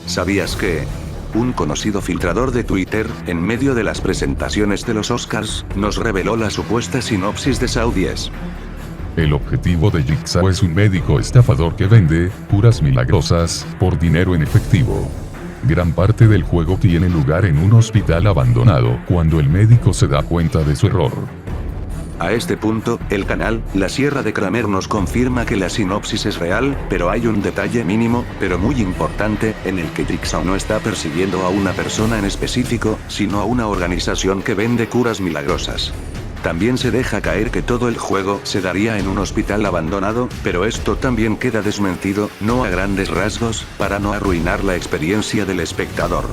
¿Sabías que un conocido filtrador de Twitter, en medio de las presentaciones de los Oscars, nos reveló la supuesta sinopsis de Saw 10? El objetivo de Jigsaw es un médico estafador que vende curas milagrosas por dinero en efectivo. Gran parte del juego tiene lugar en un hospital abandonado cuando el médico se da cuenta de su error. A este punto, el canal La Sierra de Kramer nos confirma que la sinopsis es real, pero hay un detalle mínimo, pero muy importante, en el que Jigsaw no está persiguiendo a una persona en específico, sino a una organización que vende curas milagrosas. También se deja caer que todo el juego se daría en un hospital abandonado, pero esto también queda desmentido, no a grandes rasgos, para no arruinar la experiencia del espectador.